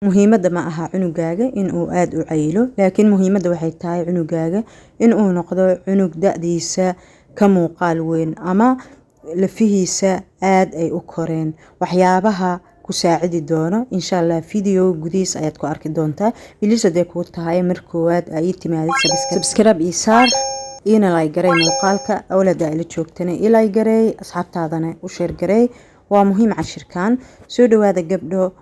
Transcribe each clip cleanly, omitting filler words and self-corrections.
muhiimadda ma aha cunugaaga inuu aad u cayilo, laakiin muhiimadda waxay tahay cunugaaga inuu noqdo cunug da'diisa ka muuqaal weyn ama lafihiisa aad ay u koreen. waxyaabaha ku saacidi doono insha Allah video gudihiis ayaad ku arki doontaa. bilis hadee kuu tahay mar koowaad ay timaadid subscribe ii saar, ina like garay muuqaalka, awlada ila joogtana ila like garay, asxaabtaadana u share garay. waa muhiim cashirkan. soo dhawaada gabdho,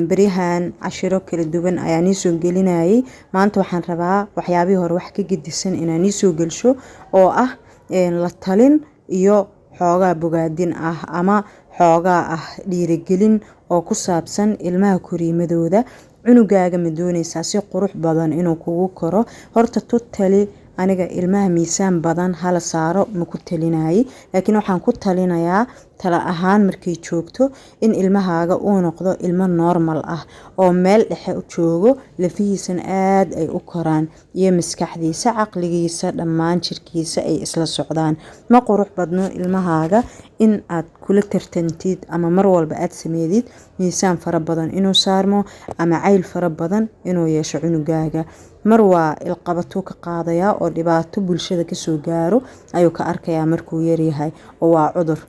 bariyahan cashiro kala duwan ayaan soo gelinayay. maanta waxaan rabaa waxyaabihii hore wax ka gedisan inaan soo gelsho oo ah la talin iyo xoogaa bogaadin ah ama xoogaa ah dhiirigelin oo ku saabsan ilmaha koriimadooda. cunugaaga ma doonaysaa si qurux badan inuu kugu koro? horta totally aniga ilmaha miisaan badan hala saaro ma ku talinayay, laakiin waxaan ku talinayaa tala ahaan markay joogto in ilmahaaga uu noqdo ilmo normal ah oo meel dhexe u joogo, lafihiisana aad ay u koraan iyo maskaxdiisa, caqligiisa, dhammaan jirkiisa ay isla socdaan. ma qurux badno ilmahaaga in aad kula tartantid ama mar walba aad sameedid miisaan fara badan inuu saarmo ama cayl fara badan inuu yeesho cunugaaga. mar waa ilqabato ka qaadaya oo dhibaato bulshada ka soo gaaro ayuu ka arkayaa markuu yar yahay oo waa cudur.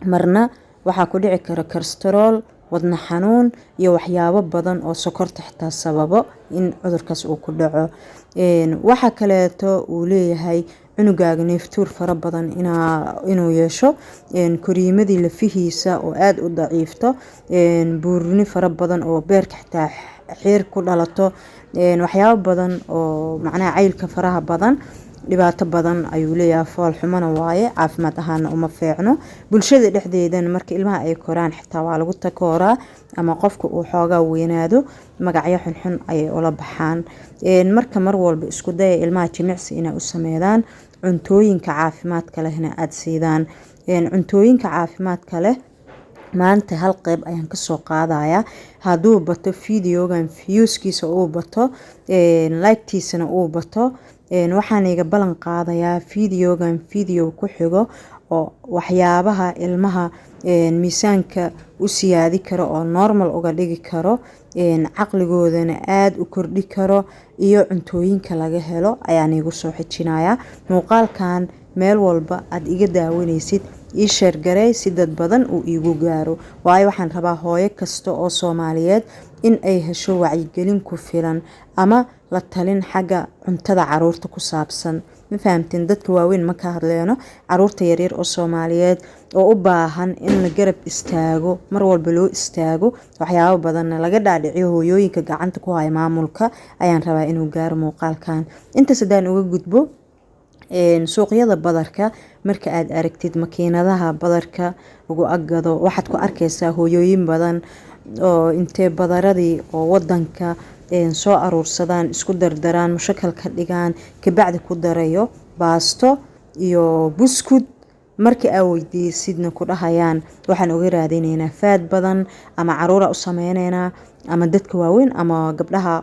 marna waxaa ku dhici kara kolestarool, wadna xanuun iyo waxyaabo badan oo sokorta xitaa sababo in cudurkaas uu ku dhaco. waxa kaleeto uu leeyahay cunugaaga neeftuur fara badan inuu yeesho, koriimadii lafihiisa oo aad u daciifto, buurni fara badan oo beerka xitaa xeer ku dhalato, waxyaabo badan oo macnaha caylka faraha badan dhibaato badan ayuu leeyahay. fool xumana waaye, caafimaad ahaana uma fiicno. bulshada dhexdeedana marka ilmaha ay koraan xitaa waa lagu takooraa ama qofka uu xoogaa weynaado magacyo xunxun ayay ula baxaan. marka mar walba isku daya ilmaha jimicsi inay u sameeyaan, cuntooyinka caafimaadka lehna aad siidaan. cuntooyinka caafimaadka leh maanta hal qayb ayaan ka soo qaadayaa. hadduu bato videogan viewskiisa uu bato, like-tiisana uu bato, waxaan iga ballan qaadayaa videogan video ku xigo oo waxyaabaha ilmaha miisaanka u siyaadi karo oo normal uga dhigi karo, caqligoodana aad u kordhi karo iyo cuntooyinka laga helo ayaan igu soo xijinayaa. muuqaalkan meel walba aad iga daawanaysid ii share garay si dad badan uu iigu gaaro, waayo waxaan rabaa hooyo kasta oo Soomaaliyeed in ay hesho wacyigelin ku filan ama la talin xagga cuntada caruurta ku saabsan. ma fahamtiin? dadka waaweyn ma ka hadleeno, caruurta yaryar oo Soomaaliyeed oo u baahan in la garab istaago, mar walba loo istaago, waxyaabo badan laga dhaadhiciyo hooyooyinka gacanta ku haya maamulka ayaan rabaa inuu gaaro muuqaalkan. inta sadaan uga gudbo, suuqyada badarka marka aad aragtid makiinadaha badarka ugu agado waxaad ku arkaysaa hooyooyin badan oo intee badaradii oo wadanka soo aruursadaan, isku dardaraan, mushakal ka dhigaan, kabacdi ku darayo baasto iyo buskud. markii aa weydiisidna ku dhahayaan waxaan uga raadinaynaa faad badan ama caruura u sameynaynaa ama dadka waaweyn ama gabdhaha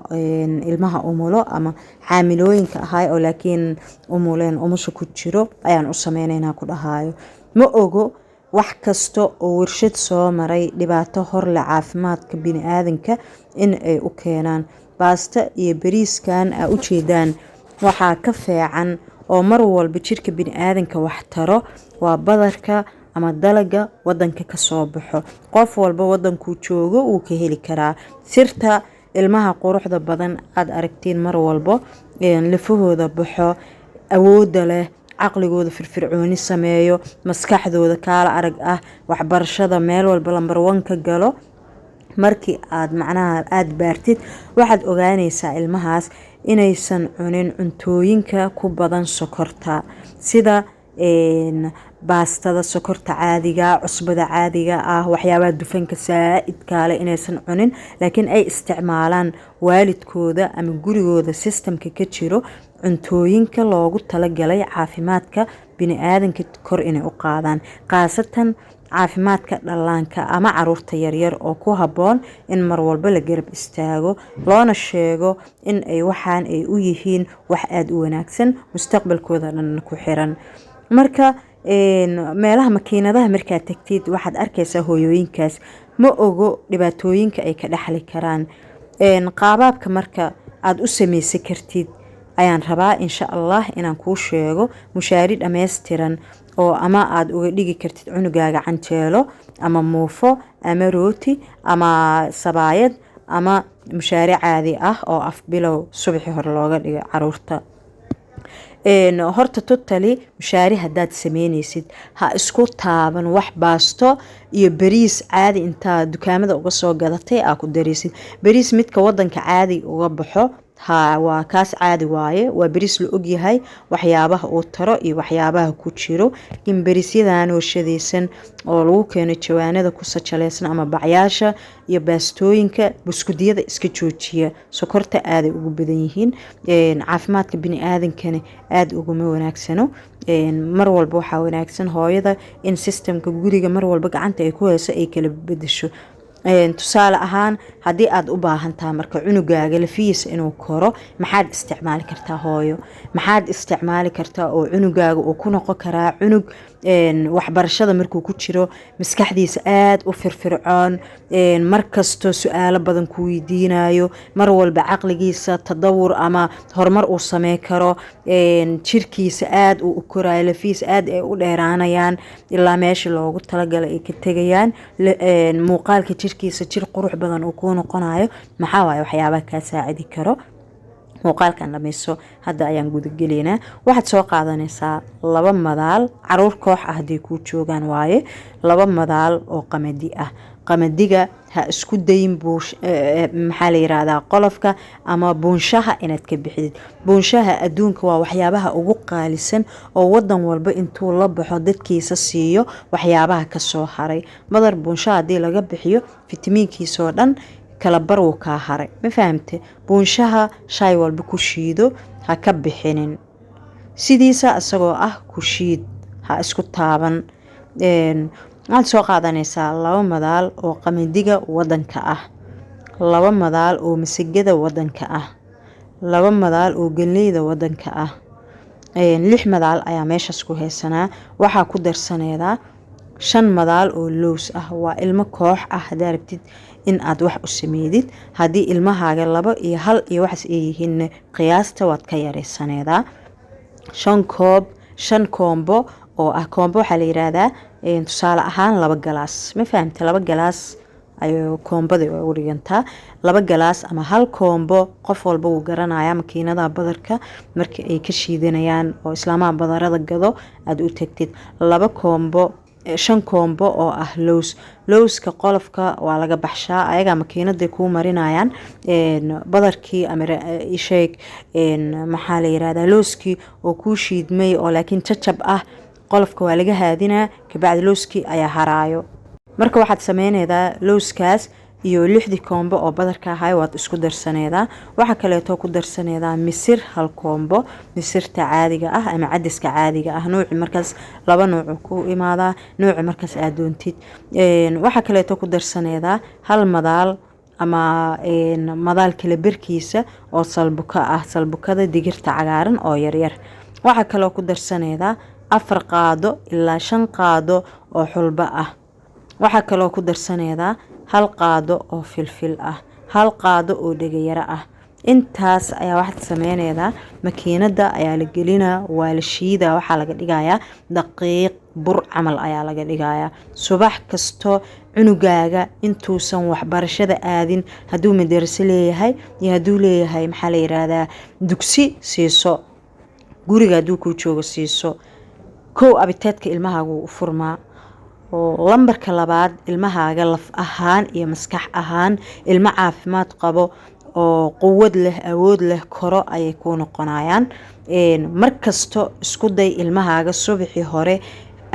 ilmaha umulo ama xaamilooyinka ahay oo laakiin umuleen umusha ku jiro ayaan u sameynaynaa ku dhahayo. ma ogo wax kasta oo warshad soo maray dhibaato hor le caafimaadka bini'aadanka in ay u keenaan. baasta iyo bariiskan aa u jeedaan waxaa ka fiican oo mar walba jirka bini'aadanka wax taro waa badarka ama dalaga wadanka ka soo baxo. qof walba wadankuu joogo uu ka heli karaa. sirta ilmaha quruxda badan aad aragtiin mar walba lafahooda baxo, awooda leh, caqligooda firfircooni sameeyo, maskaxdooda kaala arag ah, waxbarashada meel walba lambar 1 ka galo. markii aad macnaha aad baartid waxaad ogaanaysaa ilmahaas inaysan cunin cuntooyinka ku badan sokorta sida baastada sokorta caadiga, cusbada caadiga ah, waxyaabaha dufanka saaidka leh inaysan cunin, laakiin ay isticmaalaan waalidkooda ama gurigooda systemka ka jiro cuntooyinka loogu talagalay caafimaadka bini'aadanka kor inay u qaadaan, qaasatan caafimaadka dhallaanka ama caruurta yaryar oo ku haboon in mar walba la garab istaago, loona sheego in ay waxaan ay u yihiin wax aad u wanaagsan mustaqbalkooda dhan ku xiran. marka meelaha makiinadaha markaad tagtid waxaad arkaysaa hooyooyinkaas ma ogo dhibaatooyinka ay ka dhaxli karaan. Qaabaabka marka aad u samaysan kartid ayaan rabaa insha Allah inaan kuu sheego mushaari dhammaystiran oo ama aad uga dhigi kartid cunugaaga canjeelo ama muufo ama rooti ama sabaayad ama mushaari caadi ah oo af bilow subaxii hore looga dhigo caruurta. horta totally mushaari haddaad sameynaysid ha isku taaban wax baasto iyo bariis caadi intaa dukaamada uga soo gadatay aa ku daraysid. bariis midka wadanka caadi uga baxo waa kaas caadi waaye, waa bariis la ogyahay waxyaabaha uu taro iyo waxyaabaha ku jiro. in bariisyadan warshadaysan oo lagu keeno jawaanada ku sajalaysan ama bacyaasha iyo baastooyinka buskudiyada iska joojiya, sokorta aaday ugu badan yihiin, caafimaadka bini'aadankana aad uguma wanaagsano. mar walba waxaa wanaagsan hooyada in systemka guriga mar walba gacanta ay ku hayso ay kala bedesho. tusaale ahaan haddii aad u baahantaa marka cunugaaga lafiisa inuu koro maxaad isticmaali kartaa hooyo, maxaad isticmaali kartaa oo cunugaaga uu ku noqon karaa cunug waxbarashada markuu ku jiro maskaxdiisa aad u firfircoon, markastoo su-aalo badan ku weydiinayo, mar walba caqligiisa tadawur ama horumar uu samey karo, jirkiisa aad uu u korayo, lafiisa aad ay u dheeraanayaan ilaa meesha loogu talagalay ay ka tegayaan, muuqaalka jirkiisa jir qurux badan uu ku noqonayo. maxaa waaye waxyaabaha kaa saacidi karo. muuqaalkan dhamayso hadda ayaan gudagelaynaa. waxaad soo qaadanaysaa 2 madaal, caruur koox ah haday kuu joogaan waaye, 2 madaal oo qamadi ah. qamadiga ha isku dayin maxaa la yiraahdaa qolofka ama buunshaha inaad ka bixidid. buunshaha adduunka waa waxyaabaha ugu qaalisan oo wadan walba intuu la baxo dadkiisa siiyo waxyaabaha ka soo haray. madar buunshaha hadii laga bixiyo fitamiinkiisa oo dhan kala bar wuu kaa haray, ma fahamte? buunshaha shay walba ku shiido, ha ka bixinin sidiisa asagoo ah ku shiid, ha isku taaban. waxaad soo qaadanaysaa 2 madaal oo qamadiga wadanka ah, 2 madaal oo masagada wadanka ah, 2 madaal oo galleyda wadanka ah, 6 madaal ayaa meeshaas ku haysanaa. waxaa ku darsaneedaa 5 madaal oo lows ah. waa ilmo koox ah hadaa rabtid in aad wax u sameydid. haddii ilmahaaga 2 iyo 1 iyo waxaas ay yihiin qiyaasta waad ka yareysaneedaa. 5 koombo oo ah koombo waxaa la yiraahdaa tusaale ahaan 2 galaas, ma fahamtay? 2 galaas ayuu koombada ugu dhigantaa. 2 galaas ama 1 koombo qof walba wuu garanayaa makiinadaha badarka marka ay ka shiidanayaan oo islaamaha badarada gado aad u tagtid. 2 koombo 5 koombo oo ah lowska qolofka waa laga baxshaa, ayaga makiinada ku marinayaan badarkii ama isheeg maxaa la yiraahdaa lowskii oo ku shiidmay oo laakiin jajab ah, qolofka waa laga haadinaa kabacdi lowskii ayaa haraayo. marka waxaad sameynaydaa lowskaas iyo 6 koombo oo badarka ahay waad isku darsaneedaa. waxa kale oo ku darsaneedaa misir 1 koombo, misirta caadiga ah ama cadiska caadiga ah, nooc markaas 2 nooc ku imaadaa, nooc markaas aad doontid. waxa kale oo ku darsaneedaa 1 madaal ama madaal kala barkiisa oo salbuka ah, salbukada digirta cagaaran oo yar yar. waxa kale oo ku darsaneedaa 4 qaado ilaa 5 qaado oo xulba ah. waxa kale oo ku darsaneedaa 1 qaado oo filfil ah, 1 qaado oo dhagayara ah. intaas ayaa waxaad sameynaydaa makiinada ayaa la gelinaa, waa la shiidaa, waxaa laga dhigayaa daqiiq bur camal ayaa laga dhigayaa. subax kasto cunugaaga intuusan waxbarashada aadin hadduu madarasa leeyahay iyo hadduu leeyahay maxaa la yiraahdaa dugsi siiso, guriga hadduu ku joogo siiso. kow abiteedka ilmahaagu u furmaa. oo lambarka 2 ilmahaaga laf ahaan iyo maskax ahaan ilmo caafimaad qabo oo quwad leh, awood leh, koro ayay ku noqonayaan. markasto isku day ilmahaaga subaxii hore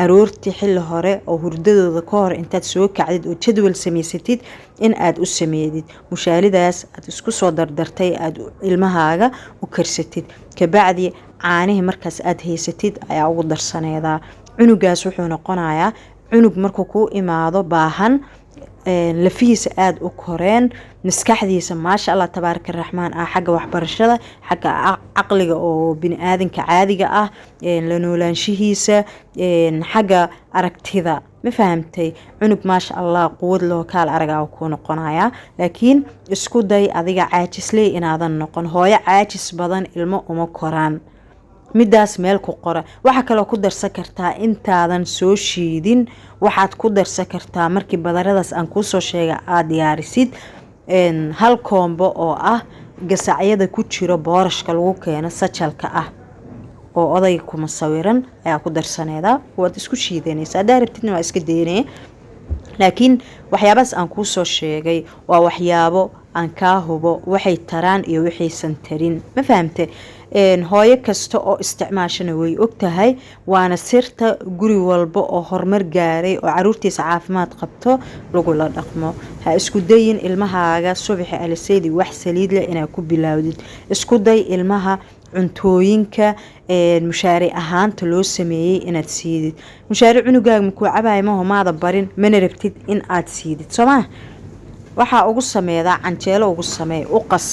aroortii xilli hore oo hurdadooda ka hor intaad soo kacdid oo jadwal samaysatid in aad u sameedid mushaalidaas aad isku soo dardartay aad ilmahaaga u karsatid, kabacdi caanihi markaas aad haysatid ayaa ugu darsaneedaa. cunugaas wuxuu noqonayaa cunug markuu ku imaado baahan lafihiisa aad u koreen maskaxdiisa maasha allah tabaaraka raxmaan ah xagga waxbarashada xagga caqliga oo bini'aadanka caadiga ah la noolaanshihiisa xagga aragtida ma fahamtay cunug maasha allah quwad loo kaal aragaa ku noqonaya laakiin isku day adiga caajisley inaadan noqon hooyo caajis badan ilmo uma koraan midaas meel ku qora waxa kale ku darsan kartaa intaadan soo shiidin waxaad ku darsan kartaa markii badaradaas aan ku soo sheegay aad diyaarisid hal koombo oo ah gasacyada ku jiro boorashka lagu keeno sajalka ah oo odayga kuma sawiran ayaa ku darsaneeda waad isku shiidanaysaa hadaa rabtidna waa iska daynaya laakiin waxyaabaas aan ku soo sheegay waa waxyaabo aan kaa hubo waxay taraan iyo waxaysan tarin ma fahamtay hooyo kasta oo isticmaashana way ogtahay waana sirta guri walba oo horumar gaaray oo caruurtiisa caafimaad qabto lagula dhaqmo ha isku dayin ilmahaaga subaxi alisaydi wax saliid leh inaad ku bilaawdid isku day ilmaha cuntooyinka mushaari ahaanta loo sameeyey inaad siidid mushaari cunugaaga makuu cabaaya maho maada barin mana rabtid in aad siidid soomaa waxaa ugu sameedaa canjeelo ugu sameey u qas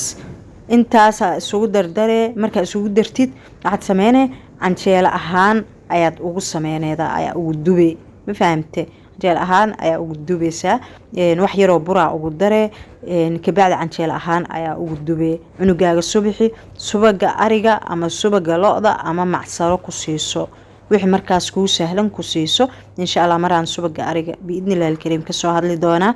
intaasa isugu dardare markaa isugu dartid waxaad sameynay canjeelo ahaan ayaad ugu sameyneeda ayaa ugu dube ma fahamte canjeelo ahaan ayaa ugu dubaysaa wax yaroo buraa ugu dare kabacdi canjeelo ahaan ayaa ugu dube cunugaaga subaxi subaga ariga ama subaga lo-da ama macsaro ku siiso wixii markaas kuu sahlan ku siiso insha allah maraan subaga ariga biidnillahi alkariim ka soo hadli doonaa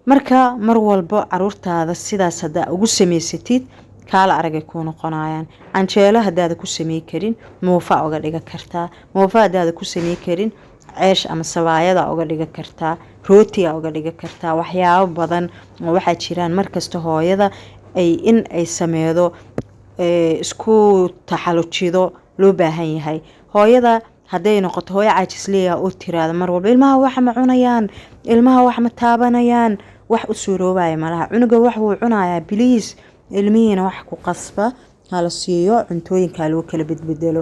marka mar walba caruurtaada sidaas hadaa ugu samaysatid kaala aragay ku noqonayaan canjeelo hadaada ku samey karin muufa uga dhiga kartaa muufa hadaada ku samey karin ceesh ama sabaayada uga dhiga kartaa rootiga uga dhiga kartaa waxyaabo badan oo waxaa jiraan markasta hooyada in ay sameedo isku taxalujido loo baahan yahay hooyada haday noqoto hooyo caajisleeya oo tiraada mar walba ilmaha wax ma cunayaan ilmaha wax ma taabanayaan wax u suuroobaya malaha cunuga wax uu cunayaa biliis ilmihiina wax ku qasba hala siiyo cuntooyinka lagu kala bedbedelo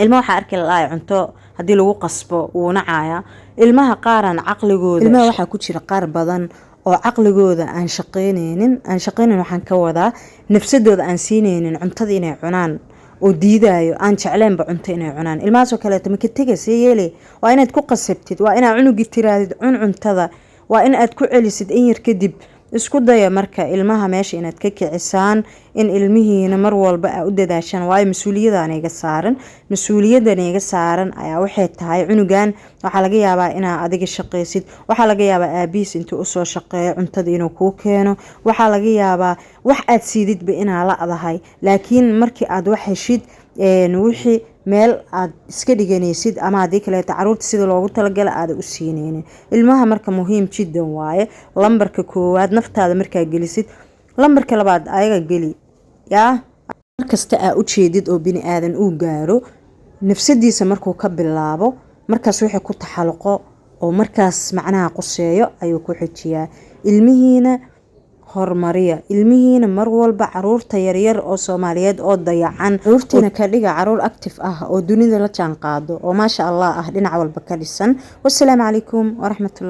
ilmaha waxa arki lahaay cunto hadii lagu qasbo uu nacaya ilmaha qaaran caqligooda ilmaha waxa ku jira qaar badan oo caqligooda aan shaqeyneen waxaan ka wadaa nafsadooda aan siineynin cuntada inay cunaan oo diidayo aan jecleenba cunto inay cunaan ilmahaas oo kale ma ka tagaysay yeelay waa inaad ku qasabtid waa inaad cunugi tiraadid cuntada waa in aad ku celisid in yar kadib isku daya marka ilmaha meesha inaad ka kicisaan in ilmihiina mar walba ay u dadaashaan waayo mas'uuliyadana iga saaran ayaa waxay tahay cunugan waxa laga yaabaa inaad adiga shaqeysid waxa laga yaabaa aabiis intuu u soo shaqeeyo cuntada inuu ku keeno waxa laga yaabaa wax aad siididba inaad la adahay laakiin markii aad wax heshid wixii meel aad iska dhiganaysid ama hadii kale caruurta sida loogu talagalay aad u siineynin ilmaha marka muhiim jiddan waaye lambarka koowaad naftaada markaa gelisid lambarka labaad ayaga geli yaa markasta aad u jeedid oo bini aadan uu gaaro nafsadiisa markuu ka bilaabo markaas wixii ku taxalqo oo markaas macnaha quseeyo ayuu ku xijiyaa ilmihiina hormariya ilmihiina mar walba caruurta yaryar oo Soomaaliyeed oo dayacan caruurtiina ka dhiga caruur active ah oo dunida la jaan qaado oo maasha Allah ah dhinac walba ka dhisan wassalaamu calaykum wa rahmatullahi